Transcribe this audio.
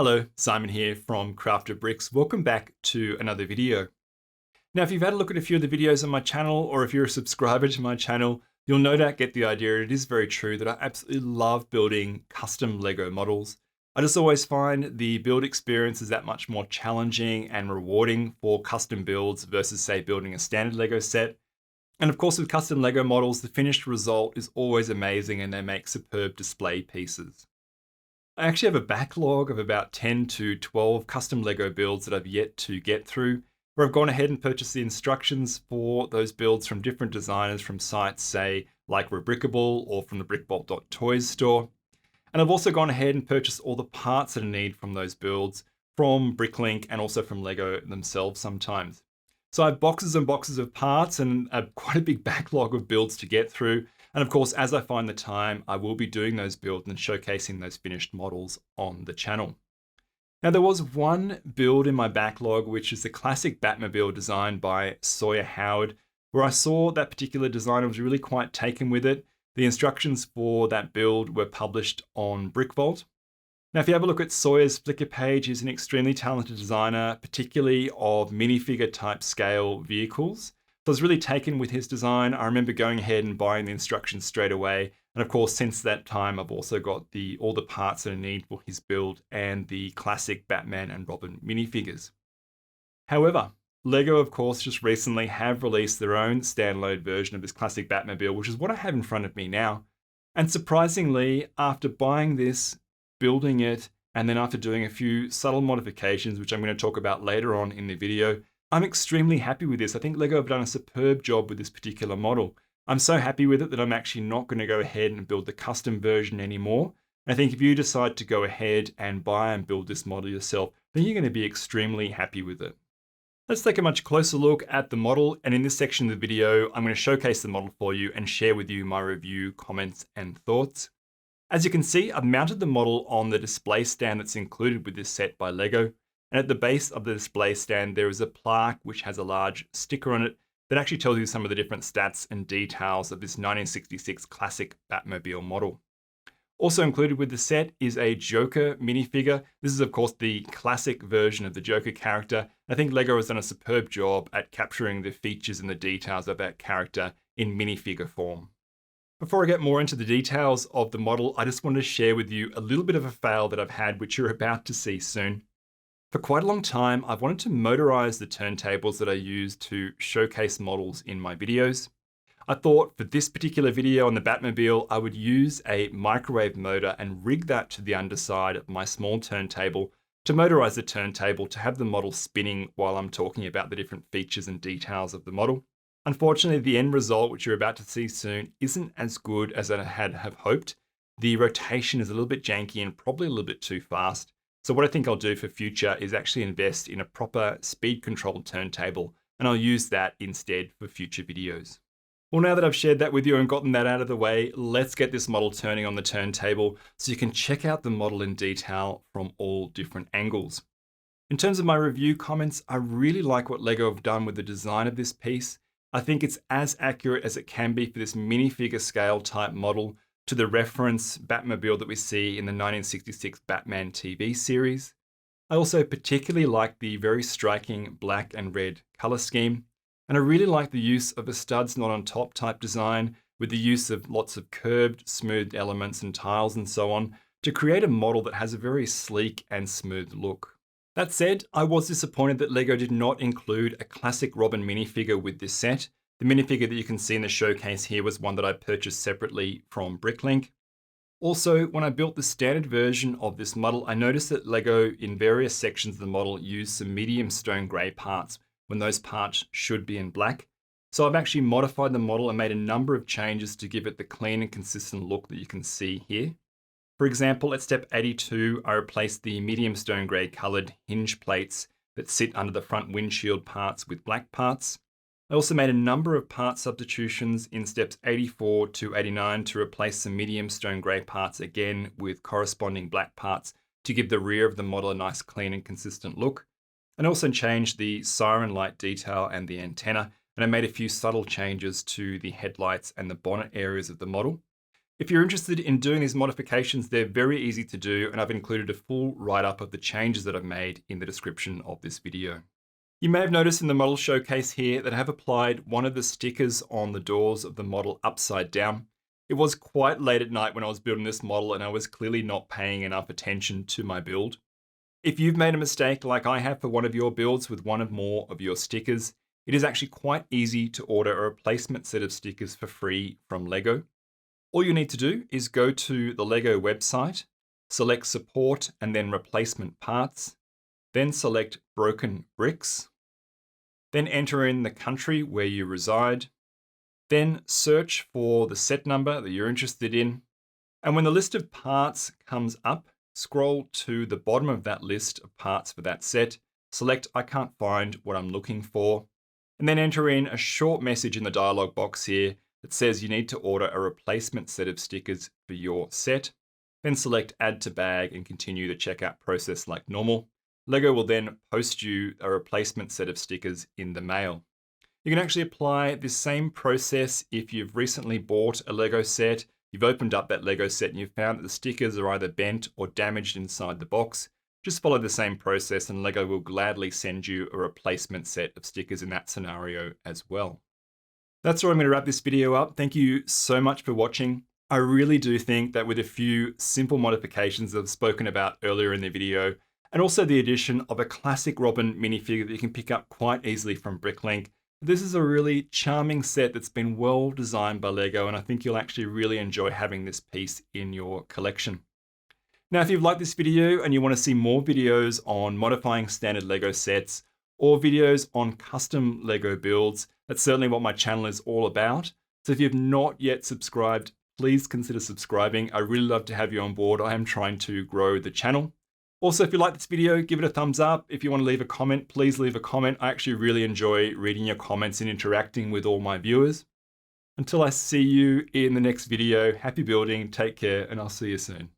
Hello, Simon here from CraftedBricks. Welcome back to another video. Now, if you've had a look at a few of the videos on my channel, or if you're a subscriber to my channel, you'll no doubt get the idea. It is very true that I absolutely love building custom Lego models. I just always find the build experience is that much more challenging and rewarding for custom builds versus, say, building a standard Lego set. And of course, with custom Lego models, the finished result is always amazing and they make superb display pieces. I actually have a backlog of about 10 to 12 custom Lego builds that I've yet to get through, where I've gone ahead and purchased the instructions for those builds from different designers from sites, say, like Rebrickable or from the brickbolt.toys store. And I've also gone ahead and purchased all the parts that I need from those builds from Bricklink and also from Lego themselves sometimes. So I have boxes and boxes of parts and quite a big backlog of builds to get through. And of course, as I find the time, I will be doing those builds and showcasing those finished models on the channel. Now, there was one build in my backlog, which is the Classic Batmobile designed by Sawyer Howard, where I saw that particular designer was really quite taken with it. The instructions for that build were published on BrickVault. Now, if you have a look at Sawyer's Flickr page, he's an extremely talented designer, particularly of minifigure type scale vehicles. So I was really taken with his design. I remember going ahead and buying the instructions straight away. And of course, since that time, I've also got all the parts that I need for his build and the classic Batman and Robin minifigures. However, Lego, of course, just recently have released their own standalone version of this classic Batmobile, which is what I have in front of me now. And surprisingly, after buying this, building it, and then after doing a few subtle modifications, which I'm going to talk about later on in the video, I'm extremely happy with this. I think Lego have done a superb job with this particular model. I'm so happy with it that I'm actually not going to go ahead and build the custom version anymore. I think if you decide to go ahead and buy and build this model yourself, then you're going to be extremely happy with it. Let's take a much closer look at the model, and in this section of the video, I'm going to showcase the model for you and share with you my review, comments, and thoughts. As you can see, I've mounted the model on the display stand that's included with this set by Lego. And at the base of the display stand, there is a plaque which has a large sticker on it that actually tells you some of the different stats and details of this 1966 classic Batmobile model. Also included with the set is a Joker minifigure. This is, of course, the classic version of the Joker character. I think Lego has done a superb job at capturing the features and the details of that character in minifigure form. Before I get more into the details of the model, I just wanted to share with you a little bit of a fail that I've had, which you're about to see soon. For quite a long time, I've wanted to motorize the turntables that I use to showcase models in my videos. I thought for this particular video on the Batmobile, I would use a microwave motor and rig that to the underside of my small turntable to motorize the turntable to have the model spinning while I'm talking about the different features and details of the model. Unfortunately, the end result, which you're about to see soon, isn't as good as I have hoped. The rotation is a little bit janky and probably a little bit too fast. So what I think I'll do for future is actually invest in a proper speed controlled turntable, and I'll use that instead for future videos. Well, now that I've shared that with you and gotten that out of the way, let's get this model turning on the turntable so you can check out the model in detail from all different angles. In terms of my review comments, I really like what Lego have done with the design of this piece. I think it's as accurate as it can be for this minifigure scale type model to the reference Batmobile that we see in the 1966 Batman TV series. I also particularly like the very striking black and red color scheme. And I really like the use of a studs not on top type design with the use of lots of curved, smoothed elements and tiles and so on to create a model that has a very sleek and smooth look. That said, I was disappointed that Lego did not include a classic Robin minifigure with this set. The minifigure that you can see in the showcase here was one that I purchased separately from Bricklink. Also, when I built the standard version of this model, I noticed that Lego in various sections of the model used some medium stone grey parts when those parts should be in black. So I've actually modified the model and made a number of changes to give it the clean and consistent look that you can see here. For example, at step 82, I replaced the medium stone grey coloured hinge plates that sit under the front windshield parts with black parts. I also made a number of part substitutions in steps 84 to 89 to replace some medium stone grey parts again with corresponding black parts to give the rear of the model a nice clean and consistent look. And also changed the siren light detail and the antenna, and I made a few subtle changes to the headlights and the bonnet areas of the model. If you're interested in doing these modifications, they're very easy to do, and I've included a full write-up of the changes that I've made in the description of this video. You may have noticed in the model showcase here that I have applied one of the stickers on the doors of the model upside down. It was quite late at night when I was building this model, and I was clearly not paying enough attention to my build. If you've made a mistake like I have for one of your builds with one or more of your stickers, it is actually quite easy to order a replacement set of stickers for free from Lego. All you need to do is go to the Lego website, select support and then replacement parts, then select broken bricks, then enter in the country where you reside, then search for the set number that you're interested in, and when the list of parts comes up, scroll to the bottom of that list of parts for that set, select I can't find what I'm looking for, and then enter in a short message in the dialog box here that says you need to order a replacement set of stickers for your set. Then select add to bag and continue the checkout process like normal. Lego will then post you a replacement set of stickers in the mail. You can actually apply this same process if you've recently bought a Lego set, you've opened up that Lego set and you've found that the stickers are either bent or damaged inside the box. Just follow the same process and Lego will gladly send you a replacement set of stickers in that scenario as well. That's where I'm going to wrap this video up. Thank you so much for watching. I really do think that with a few simple modifications that I've spoken about earlier in the video, and also the addition of a classic Robin minifigure that you can pick up quite easily from Bricklink, this is a really charming set that's been well designed by Lego, and I think you'll actually really enjoy having this piece in your collection. Now, if you've liked this video and you want to see more videos on modifying standard Lego sets or videos on custom Lego builds, that's certainly what my channel is all about. So if you've not yet subscribed, please consider subscribing. I really love to have you on board. I am trying to grow the channel. Also, if you like this video, give it a thumbs up. If you want to leave a comment, please leave a comment. I actually really enjoy reading your comments and interacting with all my viewers. Until I see you in the next video, happy building, take care, and I'll see you soon.